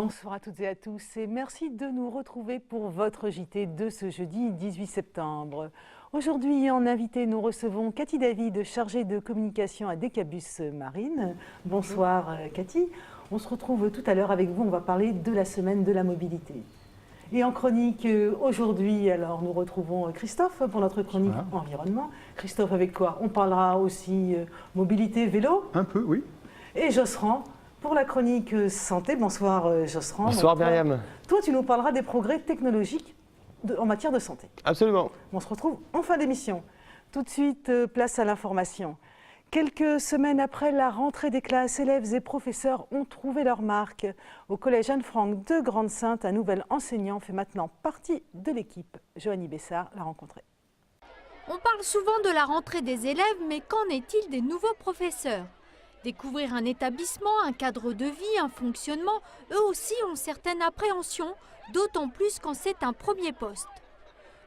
Bonsoir à toutes et à tous et merci de nous retrouver pour votre JT de ce jeudi 18 septembre. Aujourd'hui, en invité, nous recevons Cathy David, chargée de communication à Decabus Marine. Bonsoir Cathy. On se retrouve tout à l'heure avec vous, on va parler de la semaine de la mobilité. Et en chronique aujourd'hui, alors nous retrouvons Christophe pour notre chronique environnement. Christophe, avec quoi on parlera aussi mobilité, vélo. Un peu, oui. Et Josserand pour la chronique santé. Bonsoir Josserand. Bonsoir Myriam. Toi, tu nous parleras des progrès technologiques en matière de santé. Absolument. On se retrouve en fin d'émission. Tout de suite, place à l'information. Quelques semaines après la rentrée des classes, élèves et professeurs ont trouvé leur marque. Au collège Anne-Franck de Grande-Synthe, un nouvel enseignant fait maintenant partie de l'équipe. Joanie Bessard l'a rencontré. On parle souvent de la rentrée des élèves, mais qu'en est-il des nouveaux professeurs ? Découvrir un établissement, un cadre de vie, un fonctionnement, eux aussi ont certaines appréhensions, d'autant plus quand c'est un premier poste.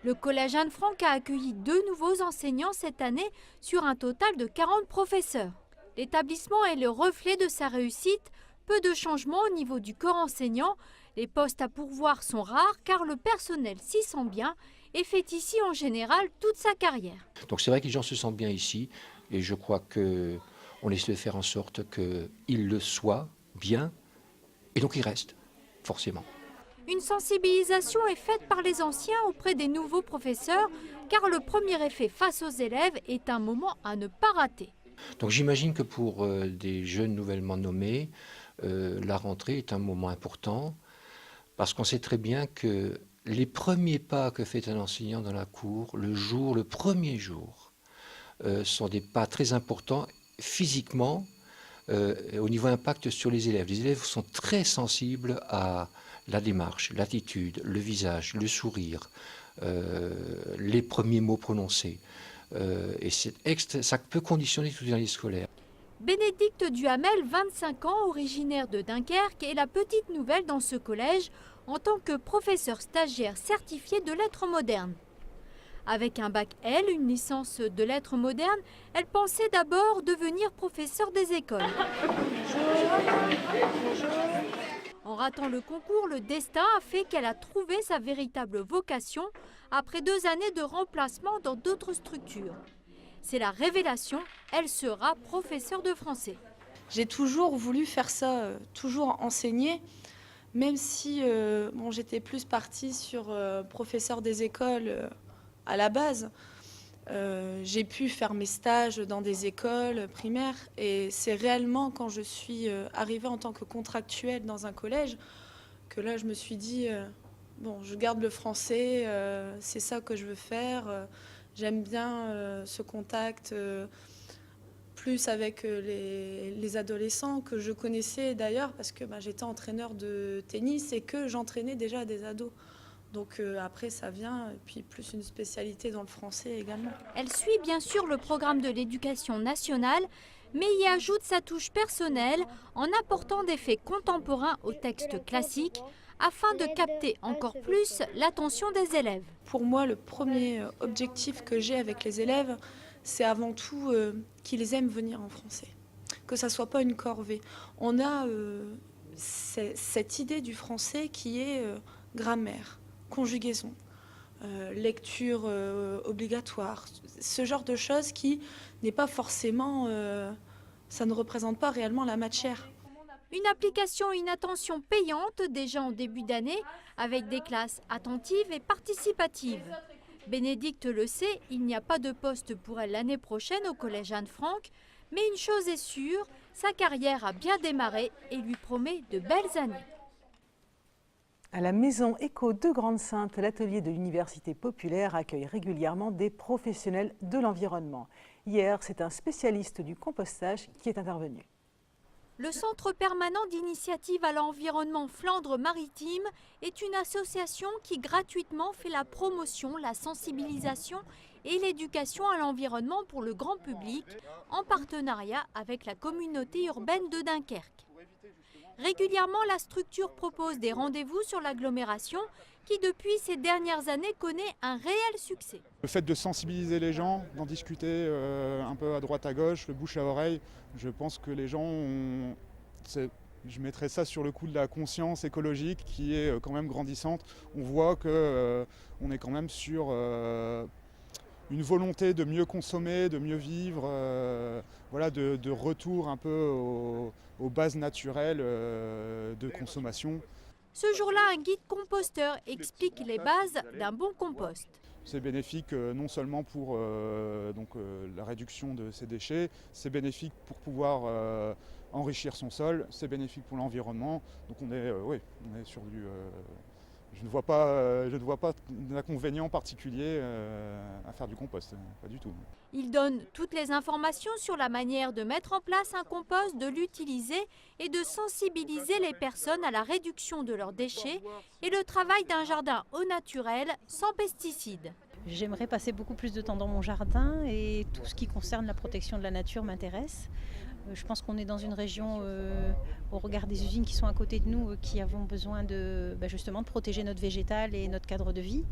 Le collège Anne-Franck a accueilli 2 nouveaux enseignants cette année sur un total de 40 professeurs. L'établissement est le reflet de sa réussite, peu de changements au niveau du corps enseignant. Les postes à pourvoir sont rares car le personnel s'y sent bien et fait ici en général toute sa carrière. Donc c'est vrai que les gens se sentent bien ici et je crois qu'on essaie de faire en sorte qu'ils le soient bien et donc ils restent, forcément. Une sensibilisation est faite par les anciens auprès des nouveaux professeurs car le premier effet face aux élèves est un moment à ne pas rater. Donc j'imagine que pour des jeunes nouvellement nommés, la rentrée est un moment important parce qu'on sait très bien que les premiers pas que fait un enseignant dans la cour, le premier jour, sont des pas très importants physiquement au niveau impact sur les élèves. Les élèves sont très sensibles à la démarche, l'attitude, le visage, le sourire, les premiers mots prononcés. Et ça peut conditionner toute l'année scolaire. Bénédicte Duhamel, 25 ans, originaire de Dunkerque, est la petite nouvelle dans ce collège en tant que professeur stagiaire certifié de lettres modernes. Avec un bac L, une licence de lettres modernes, elle pensait d'abord devenir professeur des écoles. En ratant le concours, le destin a fait qu'elle a trouvé sa véritable vocation après 2 années de remplacement dans d'autres structures. C'est la révélation, elle sera professeure de français. J'ai toujours voulu faire ça, toujours enseigner, même si j'étais plus partie sur professeur des écoles à la base. J'ai pu faire mes stages dans des écoles primaires et c'est réellement quand je suis arrivée en tant que contractuelle dans un collège que là je me suis dit je garde le français, c'est ça que je veux faire, j'aime bien ce contact plus avec les adolescents que je connaissais d'ailleurs parce que j'étais entraîneur de tennis et que j'entraînais déjà des ados. Donc après, ça vient, et puis plus une spécialité dans le français également. Elle suit bien sûr le programme de l'éducation nationale, mais y ajoute sa touche personnelle en apportant des faits contemporains au texte classique afin de capter encore plus l'attention des élèves. Pour moi, le premier objectif que j'ai avec les élèves, c'est avant tout qu'ils aiment venir en français, que ça ne soit pas une corvée. On a cette idée du français qui est grammaire, conjugaison, lecture obligatoire, ce genre de choses qui n'est pas forcément, ça ne représente pas réellement la matière. Une application et une attention payante déjà en début d'année avec des classes attentives et participatives. Bénédicte le sait, il n'y a pas de poste pour elle l'année prochaine au collège Anne-Franck, mais une chose est sûre, sa carrière a bien démarré et lui promet de belles années. À la maison Éco de Grande-Synthe, l'atelier de l'Université populaire accueille régulièrement des professionnels de l'environnement. Hier, c'est un spécialiste du compostage qui est intervenu. Le Centre permanent d'initiative à l'environnement Flandre-Maritime est une association qui gratuitement fait la promotion, la sensibilisation et l'éducation à l'environnement pour le grand public en partenariat avec la communauté urbaine de Dunkerque. Régulièrement, la structure propose des rendez-vous sur l'agglomération qui, depuis ces dernières années, connaît un réel succès. Le fait de sensibiliser les gens, d'en discuter un peu à droite à gauche, le bouche à oreille, je pense que les gens ont je mettrais ça sur le coup de la conscience écologique qui est quand même grandissante. On voit qu'on est quand même sur une volonté de mieux consommer, de mieux vivre, voilà, de retour un peu aux bases naturelles de consommation. Ce jour-là, un guide composteur explique les bases d'un bon compost. C'est bénéfique non seulement pour la réduction de ces déchets, c'est bénéfique pour pouvoir enrichir son sol, c'est bénéfique pour l'environnement. Donc on est sur du... je ne vois pas d'inconvénient particulier à faire du compost, pas du tout. Il donne toutes les informations sur la manière de mettre en place un compost, de l'utiliser et de sensibiliser les personnes à la réduction de leurs déchets et le travail d'un jardin au naturel sans pesticides. J'aimerais passer beaucoup plus de temps dans mon jardin et tout ce qui concerne la protection de la nature m'intéresse. Je pense qu'on est dans une région, au regard des usines qui sont à côté de nous, qui avons besoin justement de protéger notre végétal et notre cadre de vie.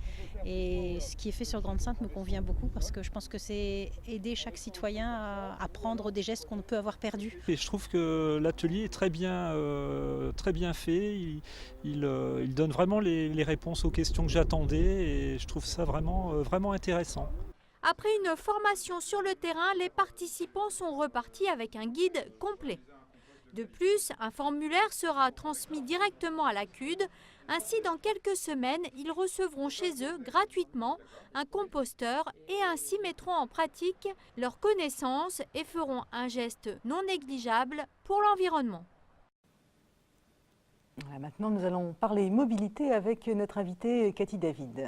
Et ce qui est fait sur Grande-Synthe me convient beaucoup parce que je pense que c'est aider chaque citoyen à prendre des gestes qu'on peut avoir perdus. Et je trouve que l'atelier est très bien fait. Il donne vraiment les réponses aux questions que j'attendais et je trouve ça vraiment intéressant. Après une formation sur le terrain, les participants sont repartis avec un guide complet. De plus, un formulaire sera transmis directement à la CUD. Ainsi, dans quelques semaines, ils recevront chez eux gratuitement un composteur et ainsi mettront en pratique leurs connaissances et feront un geste non négligeable pour l'environnement. Maintenant, nous allons parler mobilité avec notre invitée Cathy David.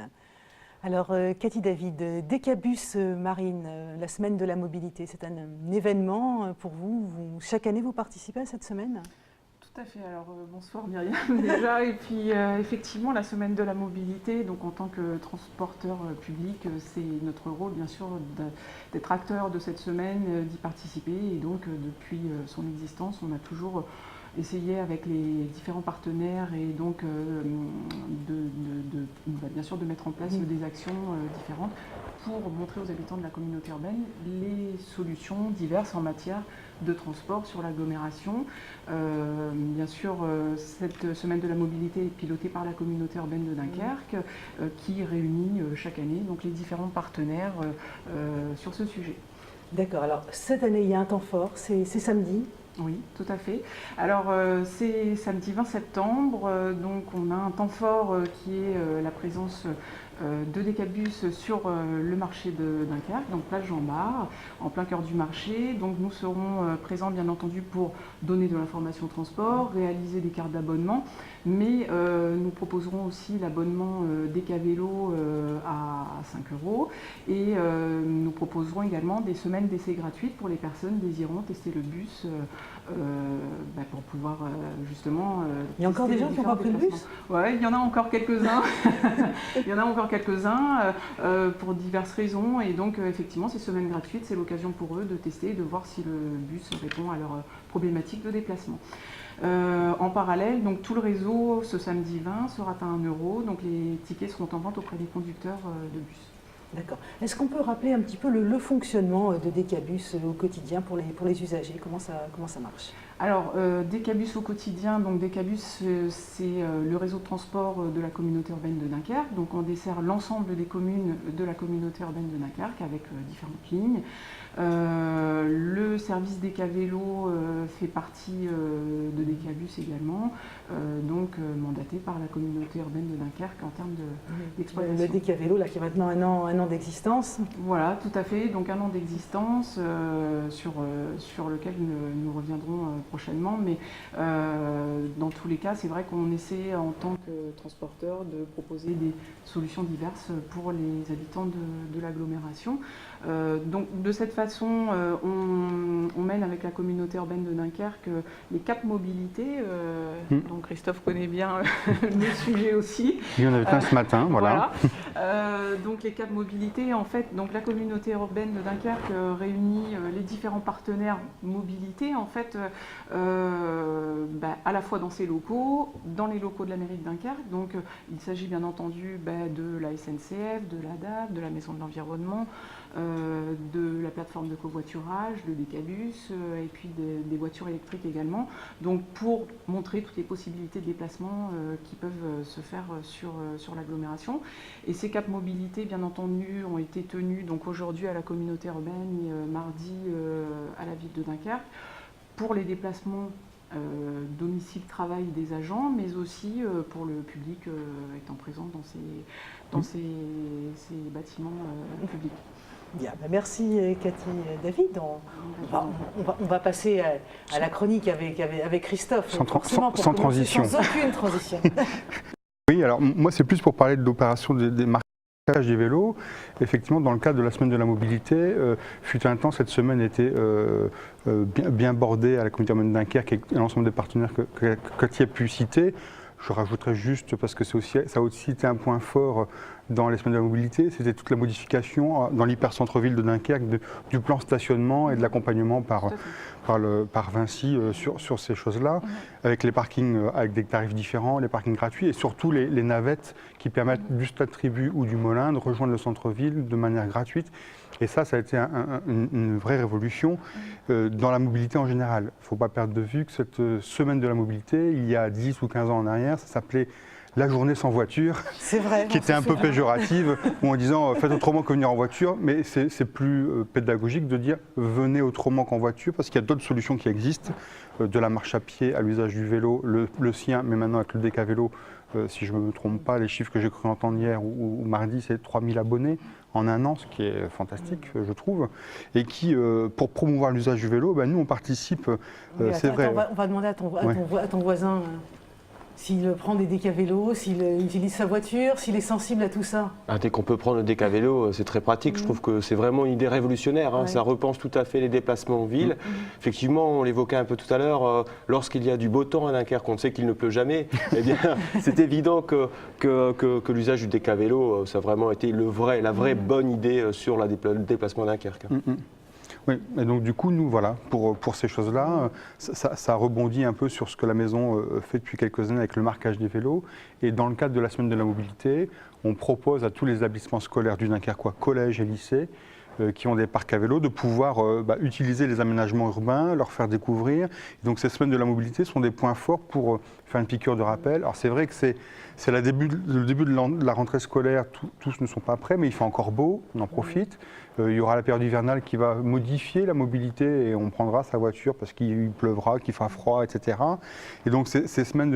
Alors, Cathy David, Décabus Marine, la semaine de la mobilité, c'est un événement pour vous. Chaque année, vous participez à cette semaine? Tout à fait. Alors, bonsoir Myriam déjà. Et puis, effectivement, la semaine de la mobilité, donc en tant que transporteur public, c'est notre rôle, bien sûr, d'être acteur de cette semaine, d'y participer. Et donc, depuis son existence, on a toujours essayer avec les différents partenaires et donc bien sûr de mettre en place des actions différentes pour montrer aux habitants de la communauté urbaine les solutions diverses en matière de transport sur l'agglomération. Bien sûr, cette semaine de la mobilité est pilotée par la communauté urbaine de Dunkerque qui réunit chaque année donc, les différents partenaires sur ce sujet. D'accord, alors cette année il y a un temps fort, c'est samedi. Oui, tout à fait. Alors, c'est samedi 20 septembre, donc on a un temps fort qui est la présence de Décabus sur le marché de Dunkerque, donc place Jean-Bart, en plein cœur du marché. Donc nous serons présents bien entendu pour donner de l'information transport, réaliser des cartes d'abonnement, mais nous proposerons aussi l'abonnement Décavélo à 5 € et nous proposerons également des semaines d'essai gratuites pour les personnes désirant tester le bus pour pouvoir justement... il y a encore des gens qui n'ont pas pris le bus? Oui, il y en a encore quelques-uns. Il y en a encore quelques-uns pour diverses raisons. Et donc, effectivement, ces semaines gratuites, c'est l'occasion pour eux de tester et de voir si le bus répond à leurs problématiques de déplacement. En parallèle, donc, tout le réseau, ce samedi 20, sera à 1 €. Donc, les tickets seront en vente auprès des conducteurs de bus. D'accord. Est-ce qu'on peut rappeler un petit peu le fonctionnement de Décabus au quotidien pour les usagers? Comment ça marche? Alors, Décabus au quotidien, donc Décabus, c'est le réseau de transport de la communauté urbaine de Dunkerque. Donc, on dessert l'ensemble des communes de la communauté urbaine de Dunkerque avec différentes lignes. Le service Décavélo fait partie de Décabus également, donc mandaté par la communauté urbaine de Dunkerque en termes d'exploitation. Le Décavélo, là, qui a maintenant un an d'existence. Voilà, tout à fait. Donc 1 an d'existence sur lequel nous reviendrons prochainement. Mais dans tous les cas, c'est vrai qu'on essaie en tant que transporteur de proposer des solutions diverses pour les habitants de l'agglomération. Donc de cette façon, on mène avec la communauté urbaine de Dunkerque les caps mobilité. Donc Christophe connaît bien le sujet aussi. Il y en avait un ce matin, voilà. Donc les caps mobilité, en fait, donc la communauté urbaine de Dunkerque réunit les différents partenaires mobilité, en fait, à la fois dans ses locaux, dans les locaux de la mairie de Dunkerque. Donc il s'agit bien entendu de la SNCF, de l'ADAP, de la Maison de l'Environnement, de la plateforme de covoiturage, de Decabus, et puis des voitures électriques également. Donc pour montrer toutes les possibilités de déplacement qui peuvent se faire sur l'agglomération. Et ces caps mobilité, bien entendu, ont été tenus donc aujourd'hui à la communauté urbaine et mardi à la ville de Dunkerque pour les déplacements domicile-travail des agents, mais aussi pour le public étant présent dans ces bâtiments publics. Bien, merci Cathy David. On va passer à la chronique avec Christophe. Sans transition. Sans aucune transition. Oui, alors moi c'est plus pour parler de l'opération des marquages des vélos. Effectivement, dans le cadre de la semaine de la mobilité, fut un temps, cette semaine était bien bordée à la communauté urbaine de Dunkerque et l'ensemble des partenaires que Cathy a pu citer. Je rajouterais juste, parce que ça a aussi été un point fort dans les semaines de la mobilité, c'était toute la modification dans l'hypercentre-ville de Dunkerque du plan stationnement et de l'accompagnement par Vinci sur ces choses-là, avec les parkings avec des tarifs différents, les parkings gratuits et surtout les navettes qui permettent du Stade Tribu ou du Molin de rejoindre le centre-ville de manière gratuite. Et ça a été une vraie révolution dans la mobilité en général. Il ne faut pas perdre de vue que cette semaine de la mobilité, il y a 10 ou 15 ans en arrière, ça s'appelait la journée sans voiture, qui était un peu péjorative, ou en disant faites autrement que venir en voiture, mais c'est plus pédagogique de dire venez autrement qu'en voiture, parce qu'il y a d'autres solutions qui existent, de la marche à pied à l'usage du vélo, le sien, mais maintenant avec le Décavélo, si je ne me trompe pas, les chiffres que j'ai cru entendre hier ou mardi, c'est 3000 abonnés en un an, ce qui est fantastique, je trouve, et qui, pour promouvoir l'usage du vélo, nous on participe, c'est vrai. On va demander à ton voisin s'il prend des Décavélos, s'il utilise sa voiture, s'il est sensible à tout ça. Dès qu'on peut prendre le Décavélo, c'est très pratique. Je trouve que c'est vraiment une idée révolutionnaire. Ça repense tout à fait les déplacements en ville. Effectivement, on l'évoquait un peu tout à l'heure, lorsqu'il y a du beau temps à Dunkerque, on sait qu'il ne pleut jamais, eh bien, c'est évident que l'usage du Décavélo, ça a vraiment été la vraie bonne idée sur le déplacement à Dunkerque. Oui, et donc du coup, nous, voilà, pour ces choses-là, ça rebondit un peu sur ce que la maison fait depuis quelques années avec le marquage des vélos. Et dans le cadre de la semaine de la mobilité, on propose à tous les établissements scolaires du Dunkerquois, collèges et lycées, qui ont des parcs à vélo, de pouvoir utiliser les aménagements urbains, leur faire découvrir. Et donc ces semaines de la mobilité sont des points forts pour faire une piqûre de rappel. Alors c'est vrai que c'est le début de la rentrée scolaire, tous ne sont pas prêts, mais il fait encore beau, on en profite. Il y aura la période hivernale qui va modifier la mobilité et on prendra sa voiture parce qu'il pleuvra, qu'il fera froid, etc. Et donc cette semaine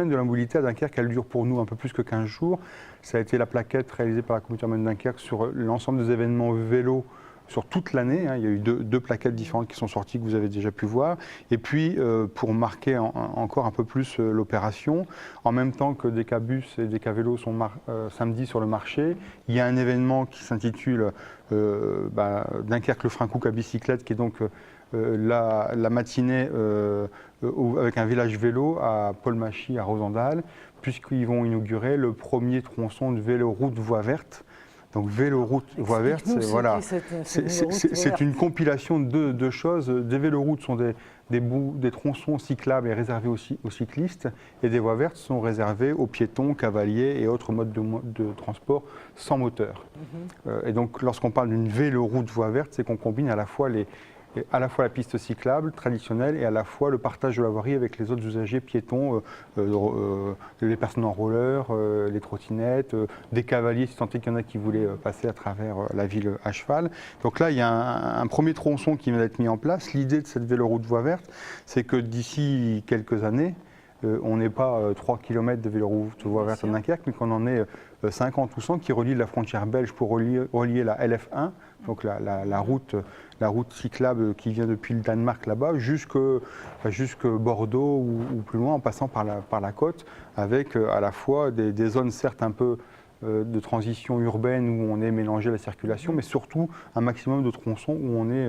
de la mobilité à Dunkerque, elle dure pour nous un peu plus que 15 jours. Ça a été la plaquette réalisée par la communauté urbaine de Dunkerque sur l'ensemble des événements vélo sur toute l'année. Il y a eu deux plaquettes différentes qui sont sorties que vous avez déjà pu voir. Et puis, pour marquer encore un peu plus l'opération, en même temps que Decabus et Decavélo sont samedi sur le marché, il y a un événement qui s'intitule Dunkerque le Frincouk à bicyclette, qui est donc la matinée avec un village vélo à Paul-Machy, à Rosendal, puisqu'ils vont inaugurer le premier tronçon de véloroute voie verte. Donc véloroute, voie verte, c'est une compilation de deux choses. Des véloroutes sont des tronçons cyclables et réservés aussi aux cyclistes, et des voies vertes sont réservées aux piétons, cavaliers et autres modes de transport sans moteur. Et donc lorsqu'on parle d'une véloroute voie verte, c'est qu'on combine à la fois la piste cyclable traditionnelle et à la fois le partage de la voirie avec les autres usagers piétons, les personnes en roller, les trottinettes, des cavaliers, si tant est qu'il y en a qui voulaient passer à travers la ville à cheval. Donc là, il y a un premier tronçon qui vient d'être mis en place. L'idée de cette véloroute voie verte, c'est que d'ici quelques années, on n'est pas 3 km de véloroute voie verte à Dunkerque, mais qu'on en ait 50 ou 100 qui relient la frontière belge pour relier la LF1, donc la route cyclable qui vient depuis le Danemark là-bas, jusque Bordeaux ou plus loin, en passant par la côte, avec à la fois des zones certes un peu de transition urbaine où on est mélangé à la circulation, mais surtout un maximum de tronçons où on est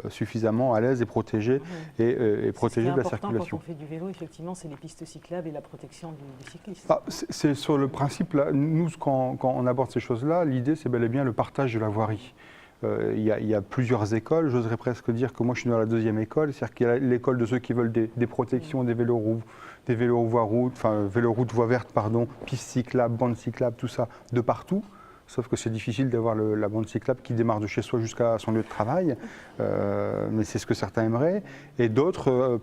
suffisamment à l'aise et protégé, et protégé de la circulation. Quand on fait du vélo, effectivement, c'est les pistes cyclables et la protection des cyclistes. C'est sur le principe, là, nous, quand on aborde ces choses-là, l'idée, c'est bel et bien le partage de la voirie. Il y a plusieurs écoles, j'oserais presque dire que moi je suis dans la deuxième école, c'est-à-dire qu'il y a l'école de ceux qui veulent des protections, des vélos voie route, enfin véloroute voie verte, pardon, pistes cyclables, bandes cyclables, tout ça, de partout. sauf que c'est difficile d'avoir la bande cyclable qui démarre de chez soi jusqu'à son lieu de travail, mais c'est ce que certains aimeraient. Et d'autres,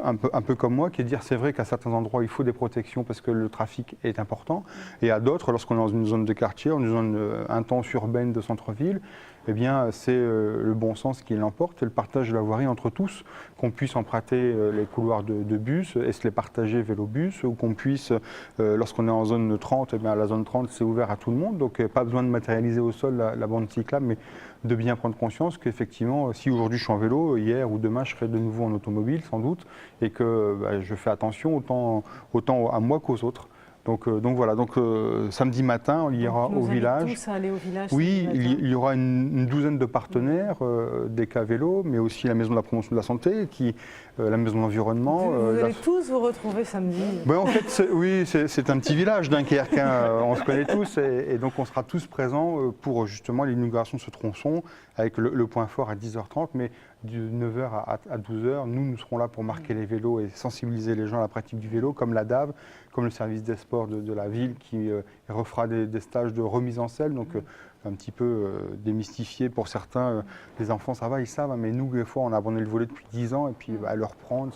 un peu comme moi, qui est de dire c'est vrai qu'à certains endroits il faut des protections parce que le trafic est important, et à d'autres, lorsqu'on est dans une zone de quartier, dans une zone intense urbaine de centre-ville, eh bien c'est le bon sens qui l'emporte et le partage de la voirie entre tous, qu'on puisse emprunter les couloirs de bus et se les partager vélo-bus, ou qu'on puisse, lorsqu'on est en zone 30, eh bien la zone 30 c'est ouvert à tout le monde, donc pas besoin de matérialiser au sol la bande cyclable, mais de bien prendre conscience qu'effectivement, si aujourd'hui je suis en vélo, hier ou demain je serai de nouveau en automobile sans doute, et que je fais attention autant à moi qu'aux autres. Donc voilà, samedi matin, il y aura au village. Tous à aller au village. Oui, il y aura une douzaine de partenaires, des cas vélo, mais aussi la maison de la promotion de la santé, la maison de l'environnement. Vous allez tous vous retrouver samedi. Ben, en fait, oui, c'est un petit village Dunkerque, on se connaît tous, et donc on sera tous présents pour justement l'inauguration de ce tronçon, avec le point fort à 10h30, mais de 9h à 12h, nous serons là pour marquer les vélos et sensibiliser les gens à la pratique du vélo, comme la DAV, comme le service des sports de la ville qui refera des stages de remise en selle, donc un petit peu démystifié pour certains. Les enfants, ça va, ils savent, mais nous, des fois, on a abandonné le volet depuis 10 ans, et puis le reprendre,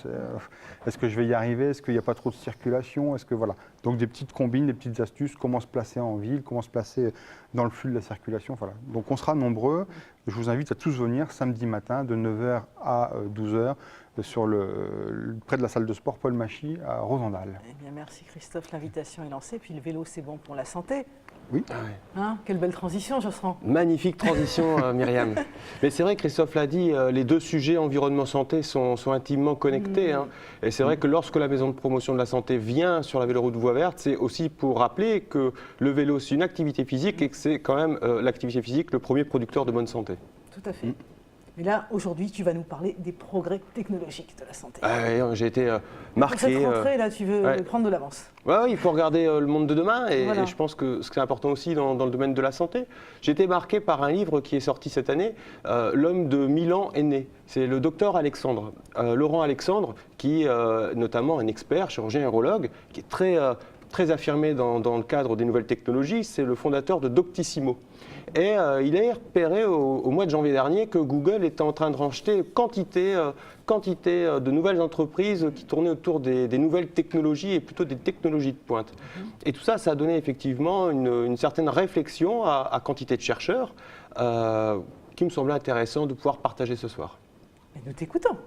est-ce que je vais y arriver? Est-ce qu'il n'y a pas trop de circulation? Est-ce que voilà. Donc des petites combines, des petites astuces, comment se placer en ville, comment se placer dans le flux de la circulation. Voilà. Donc on sera nombreux. Je vous invite à tous venir samedi matin de 9h à 12h près de la salle de sport Paul Machy à Rosendal. Eh bien, merci Christophe, l'invitation est lancée. Puis le vélo, c'est bon pour la santé. Oui. Hein, quelle belle transition, Josserand. Magnifique transition, Myriam. Mais c'est vrai, Christophe l'a dit, les deux sujets environnement-santé sont intimement connectés. Hein. Et c'est vrai que lorsque la maison de promotion de la santé vient sur la véloroute Voie Verte, c'est aussi pour rappeler que le vélo, c'est une activité physique et que c'est quand même l'activité physique le premier producteur de bonne santé. Tout à fait. Et là, aujourd'hui, tu vas nous parler des progrès technologiques de la santé. J'ai été marqué. Pour cette rentrée, là, tu veux prendre de l'avance. Oui, il faut regarder le monde de demain, et, voilà. Et je pense que ce qui est important aussi dans le domaine de la santé. J'ai été marqué par un livre qui est sorti cette année, L'homme de 1000 ans est né. C'est le docteur Alexandre, Laurent Alexandre, qui est notamment un expert, chirurgien urologue, qui est très affirmé dans le cadre des nouvelles technologies. C'est le fondateur de Doctissimo. Et il a repéré au mois de janvier dernier que Google était en train de racheter quantité de nouvelles entreprises qui tournaient autour des nouvelles technologies et plutôt des technologies de pointe. Et tout ça a donné effectivement une certaine réflexion à quantité de chercheurs qui me semblait intéressant de pouvoir partager ce soir. Mais nous t'écoutons.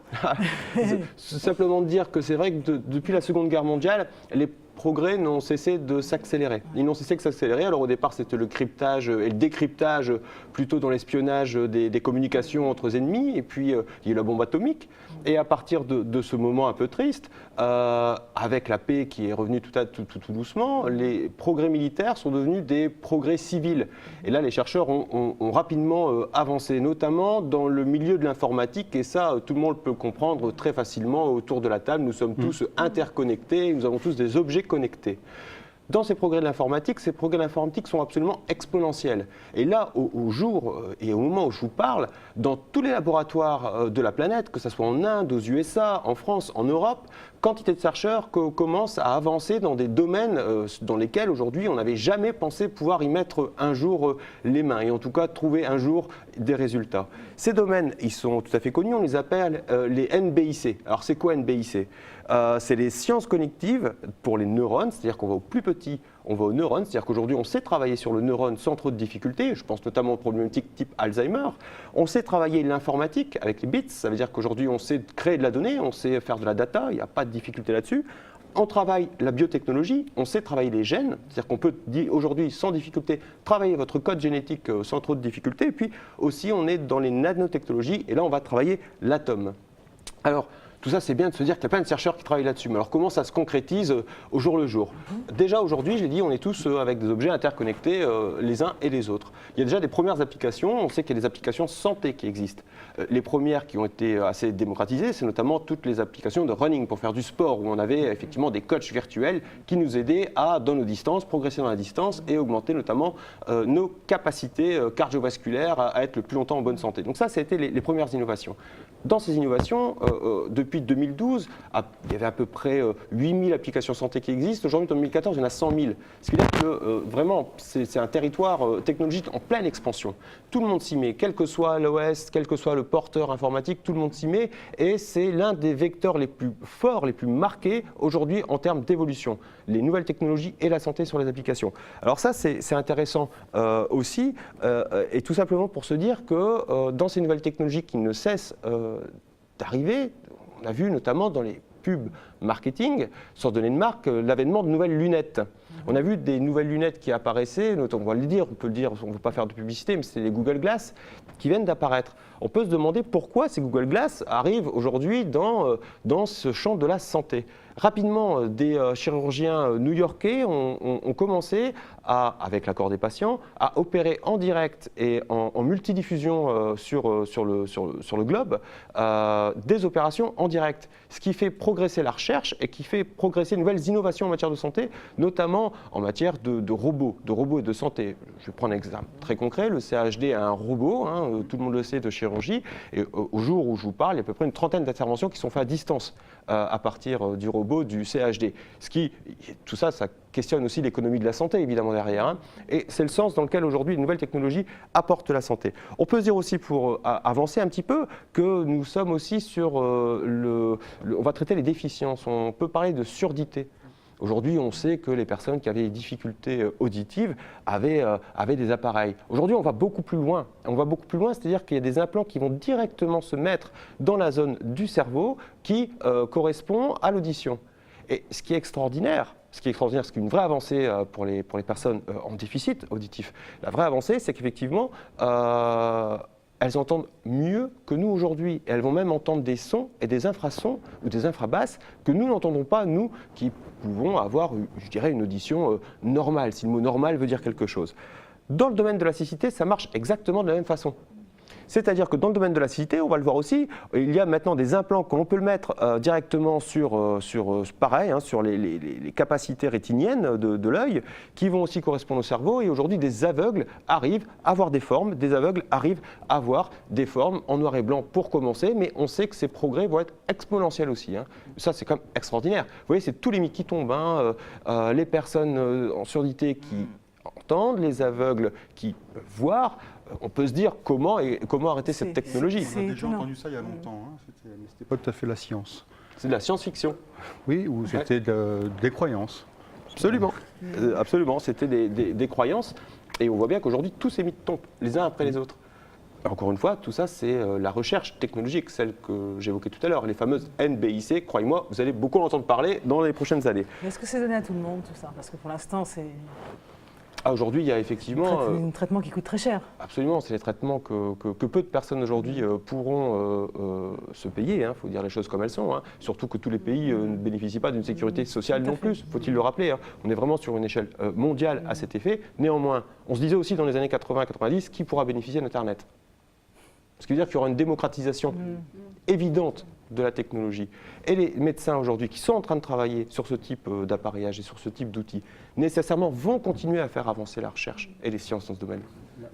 Simplement de dire que c'est vrai que depuis la Seconde Guerre mondiale, les progrès n'ont cessé de s'accélérer. Ils n'ont cessé que s'accélérer. Alors au départ, c'était le cryptage et le décryptage plutôt dans l'espionnage des communications entre ennemis. Et puis, il y a eu la bombe atomique. Et à partir de ce moment un peu triste, avec la paix qui est revenue tout doucement, les progrès militaires sont devenus des progrès civils. Et là, les chercheurs ont rapidement avancé, notamment dans le milieu de l'informatique. Et ça, tout le monde peut comprendre très facilement autour de la table. Nous sommes tous interconnectés, nous avons tous des objets connectés. Dans ces progrès de l'informatique, ces progrès de l'informatique sont absolument exponentiels. Et là, au jour et au moment où je vous parle, dans tous les laboratoires de la planète, que ce soit en Inde, aux USA, en France, en Europe, quantité de chercheurs commencent à avancer dans des domaines dans lesquels aujourd'hui on n'avait jamais pensé pouvoir y mettre un jour les mains, et en tout cas trouver un jour des résultats. Ces domaines, ils sont tout à fait connus, on les appelle les NBIC. Alors c'est quoi NBIC ? C'est les sciences cognitives pour les neurones, c'est-à-dire qu'on va au plus petit, on va aux neurones, c'est-à-dire qu'aujourd'hui on sait travailler sur le neurone sans trop de difficultés, je pense notamment aux problématiques type Alzheimer. On sait travailler l'informatique avec les bits, ça veut dire qu'aujourd'hui on sait créer de la donnée, on sait faire de la data, il n'y a pas de difficulté là-dessus. On travaille la biotechnologie, on sait travailler les gènes, c'est-à-dire qu'on peut aujourd'hui sans difficulté travailler votre code génétique sans trop de difficultés, et puis aussi on est dans les nanotechnologies, et là on va travailler l'atome. Alors, tout ça, c'est bien de se dire qu'il y a plein de chercheurs qui travaillent là-dessus. Mais alors, comment ça se concrétise au jour le jour ? Déjà, aujourd'hui, je l'ai dit, on est tous avec des objets interconnectés les uns et les autres. Il y a déjà des premières applications. On sait qu'il y a des applications santé qui existent. Les premières qui ont été assez démocratisées, c'est notamment toutes les applications de running pour faire du sport, où on avait effectivement des coachs virtuels qui nous aidaient à, dans nos distances, progresser dans la distance et augmenter notamment nos capacités cardiovasculaires à être le plus longtemps en bonne santé. Donc ça a été les premières innovations. Dans ces innovations, depuis depuis 2012, il y avait à peu près 8000 applications santé qui existent. Aujourd'hui, en 2014, il y en a 100 000. Ce qui veut dire que vraiment, c'est un territoire technologique en pleine expansion. Tout le monde s'y met, quel que soit l'OS, quel que soit le porteur informatique, tout le monde s'y met. Et c'est l'un des vecteurs les plus forts, les plus marqués aujourd'hui en termes d'évolution. Les nouvelles technologies et la santé sur les applications. Alors ça, c'est intéressant aussi, et tout simplement pour se dire que dans ces nouvelles technologies qui ne cessent d'arriver, on a vu notamment dans les pubs marketing, sans donner de marque, l'avènement de nouvelles lunettes. On a vu des nouvelles lunettes qui apparaissaient, on va le dire, on peut le dire, on ne veut pas faire de publicité, mais c'est les Google Glass qui viennent d'apparaître. On peut se demander pourquoi ces Google Glass arrivent aujourd'hui dans ce champ de la santé. Rapidement, des chirurgiens new-yorkais ont commencé, avec l'accord des patients, à opérer en direct et en multidiffusion sur le globe des opérations en direct. Ce qui fait progresser la recherche et qui fait progresser de nouvelles innovations en matière de santé, notamment en matière de robots et de santé. Je vais prendre un exemple très concret. Le CHD a un robot, tout le monde le sait, de chirurgie. Et au jour où je vous parle, il y a à peu près une trentaine d'interventions qui sont faites à distance à partir du robot du CHD. Tout ça, ça questionne aussi l'économie de la santé, évidemment, derrière. Et c'est le sens dans lequel aujourd'hui une nouvelle technologie apporte la santé. On peut se dire aussi, pour avancer un petit peu, que nous sommes aussi sur on va traiter les déficiences. On peut parler de surdité. Aujourd'hui, on sait que les personnes qui avaient des difficultés auditives avaient des appareils. Aujourd'hui, on va beaucoup plus loin. On va beaucoup plus loin, c'est-à-dire qu'il y a des implants qui vont directement se mettre dans la zone du cerveau qui correspond à l'audition. Et ce qui est extraordinaire, c'est une vraie avancée pour les personnes en déficit auditif. La vraie avancée, c'est qu'effectivement, elles entendent mieux que nous aujourd'hui. Et elles vont même entendre des sons et des infrasons ou des infrabasses que nous n'entendons pas, nous qui pouvons avoir, je dirais, une audition normale, si le mot normal veut dire quelque chose. Dans le domaine de la cécité, ça marche exactement de la même façon. C'est-à-dire que dans le domaine de la cécité, on va le voir aussi, il y a maintenant des implants qu'on peut le mettre directement sur les capacités rétiniennes de l'œil, qui vont aussi correspondre au cerveau. Et aujourd'hui, des aveugles arrivent à avoir des formes, en noir et blanc pour commencer, mais on sait que ces progrès vont être exponentiels aussi. Ça, c'est quand même extraordinaire. Vous voyez, c'est tous les mythes qui tombent, les personnes en surdité qui entendent, les aveugles qui peuvent voir. On peut se dire comment arrêter cette technologie. On a déjà entendu ça il y a longtemps, mais ce n'était pas tout à fait la science. C'est de la science-fiction. Oui, ou c'était des croyances. Absolument, absolument, c'était des croyances. Et on voit bien qu'aujourd'hui, tous ces mythes tombent les uns après les autres. Encore une fois, tout ça, c'est la recherche technologique, celle que j'évoquais tout à l'heure, les fameuses NBIC. Croyez-moi, vous allez beaucoup en entendre parler dans les prochaines années. Est-ce que c'est donné à tout le monde, tout ça? Parce que pour l'instant, c'est... Aujourd'hui, il y a effectivement... un traitement qui coûte très cher. Absolument, c'est les traitements que peu de personnes aujourd'hui pourront se payer, il faut dire les choses comme elles sont. Surtout que tous les pays ne bénéficient pas d'une sécurité sociale non plus, faut-il le rappeler. On est vraiment sur une échelle mondiale à cet effet. Néanmoins, on se disait aussi dans les années 80-90, qui pourra bénéficier d'Internet? Ce qui veut dire qu'il y aura une démocratisation évidente de la technologie. Et les médecins aujourd'hui qui sont en train de travailler sur ce type d'appareillage et sur ce type d'outils, nécessairement vont continuer à faire avancer la recherche et les sciences dans ce domaine.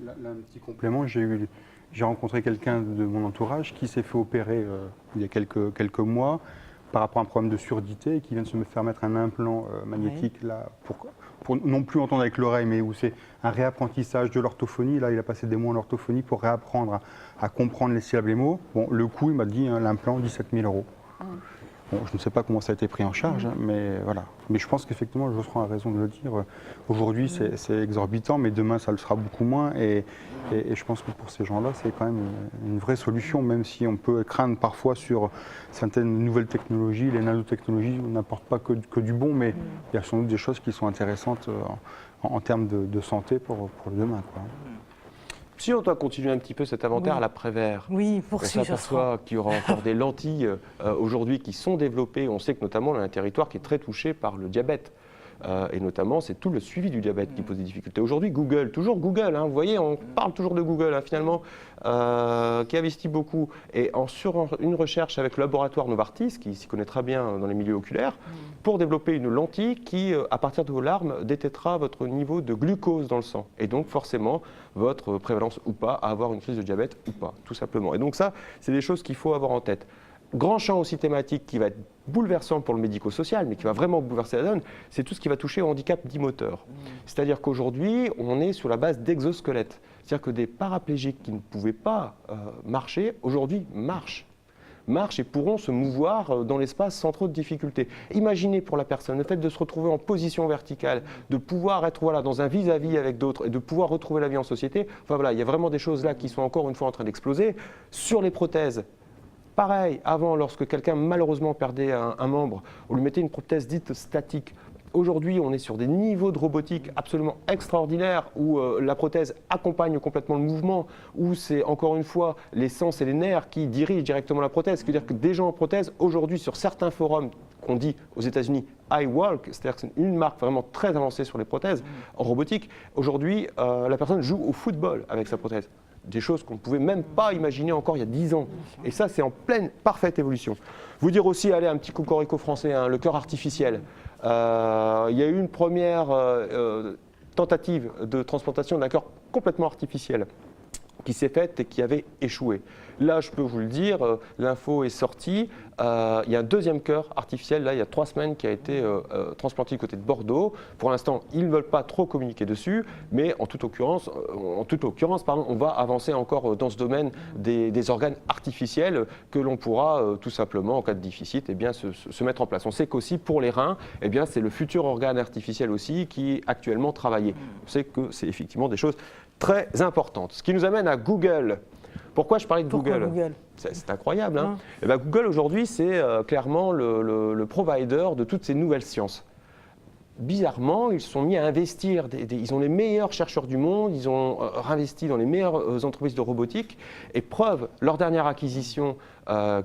Là, un petit complément, j'ai rencontré quelqu'un de mon entourage qui s'est fait opérer il y a quelques mois par rapport à un problème de surdité et qui vient de se faire mettre un implant magnétique là, pour non plus entendre avec l'oreille, mais où c'est un réapprentissage de l'orthophonie. Là, il a passé des mois en orthophonie pour réapprendre à comprendre les syllabes et les mots. Bon, le coût, il m'a dit, l'implant, 17 000 €. Bon, je ne sais pas comment ça a été pris en charge, mais voilà. Mais je pense qu'effectivement, Josserand a raison de le dire. Aujourd'hui, c'est exorbitant, mais demain, ça le sera beaucoup moins. Et je pense que pour ces gens-là, c'est quand même une vraie solution, même si on peut craindre parfois sur certaines nouvelles technologies. Les nanotechnologies n'apportent pas que du bon, mais il y a sans doute des choses qui sont intéressantes en termes de santé pour le demain, quoi. Si on doit continuer un petit peu cet inventaire à l'après-vert, on s'aperçoit qu'il y aura encore des lentilles aujourd'hui qui sont développées. On sait que notamment on a un territoire qui est très touché par le diabète. Et notamment, c'est tout le suivi du diabète qui pose des difficultés. Aujourd'hui, Google, toujours Google, vous voyez, on parle toujours de Google finalement, qui investit beaucoup. Et sur une recherche avec le laboratoire Novartis, qui s'y connaît très bien dans les milieux oculaires, pour développer une lentille qui, à partir de vos larmes, détectera votre niveau de glucose dans le sang. Et donc, forcément, votre prévalence ou pas à avoir une crise de diabète ou pas, tout simplement. Et donc ça, c'est des choses qu'il faut avoir en tête. grand champ aussi thématique qui va être bouleversant pour le médico-social, mais qui va vraiment bouleverser la donne, c'est tout ce qui va toucher au handicap dit moteur. C'est-à-dire qu'aujourd'hui, on est sur la base d'exosquelettes. C'est-à-dire que des paraplégiques qui ne pouvaient pas marcher, aujourd'hui marchent et pourront se mouvoir dans l'espace sans trop de difficultés. Imaginez pour la personne le fait de se retrouver en position verticale, de pouvoir être dans un vis-à-vis avec d'autres et de pouvoir retrouver la vie en société. Enfin voilà, il y a vraiment des choses là qui sont encore une fois en train d'exploser. Sur les prothèses, pareil, avant, lorsque quelqu'un malheureusement perdait un membre, on lui mettait une prothèse dite statique. Aujourd'hui, on est sur des niveaux de robotique absolument extraordinaires où la prothèse accompagne complètement le mouvement, où c'est encore une fois les sens et les nerfs qui dirigent directement la prothèse. C'est-à-dire que des gens en prothèse, aujourd'hui, sur certains forums qu'on dit aux États-Unis iWalk, c'est-à-dire que c'est une marque vraiment très avancée sur les prothèses en robotique, aujourd'hui, la personne joue au football avec sa prothèse. Des choses qu'on ne pouvait même pas imaginer encore il y a 10 ans. Et ça, c'est en pleine, parfaite évolution. Vous dire aussi, allez, un petit cocorico français, hein, le cœur artificiel. Il y a eu une première tentative de transplantation d'un cœur complètement artificiel qui s'est faite et qui avait échoué. Là, je peux vous le dire, l'info est sortie. Il y a un deuxième cœur artificiel, là, il y a 3 semaines, qui a été transplanté du côté de Bordeaux. Pour l'instant, ils ne veulent pas trop communiquer dessus, mais en toute occurrence, on va avancer encore dans ce domaine des organes artificiels que l'on pourra tout simplement, en cas de déficit, eh bien, se mettre en place. On sait qu'aussi pour les reins, eh bien, c'est le futur organe artificiel aussi qui est actuellement travaillé. On sait que c'est effectivement des choses très importantes. Ce qui nous amène à Google. Pourquoi je parlais de Google ? C'est incroyable. Hein, et ben Google aujourd'hui, c'est clairement le provider de toutes ces nouvelles sciences. Bizarrement, ils se sont mis à investir. Ils ont les meilleurs chercheurs du monde, ils ont réinvesti dans les meilleures entreprises de robotique. Et preuve, leur dernière acquisition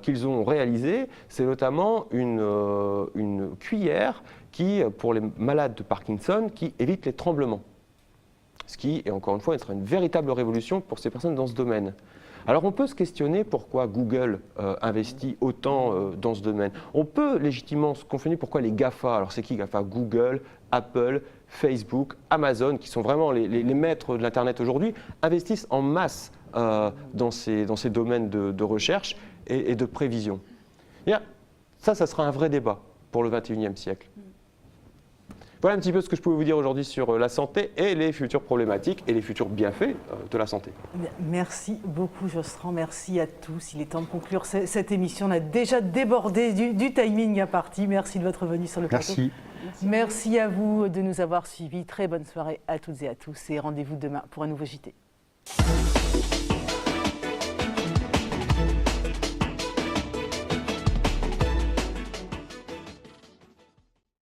qu'ils ont réalisée, c'est notamment une cuillère qui, pour les malades de Parkinson, qui évite les tremblements. Ce qui, et encore une fois, sera une véritable révolution pour ces personnes dans ce domaine. Alors on peut se questionner pourquoi Google investit autant dans ce domaine. On peut légitimement se confondre pourquoi les GAFA, alors c'est qui GAFA ? Google, Apple, Facebook, Amazon, qui sont vraiment les maîtres de l'Internet aujourd'hui, investissent en masse dans ces domaines de recherche et de prévision. Et ça sera un vrai débat pour le XXIe siècle. Voilà un petit peu ce que je pouvais vous dire aujourd'hui sur la santé et les futures problématiques et les futurs bienfaits de la santé. Merci beaucoup Jostran, merci à tous. Il est temps de conclure cette émission. On a déjà débordé du timing imparti. Merci de votre venue sur le plateau. Merci à vous de nous avoir suivis. Très bonne soirée à toutes et à tous et rendez-vous demain pour un nouveau JT.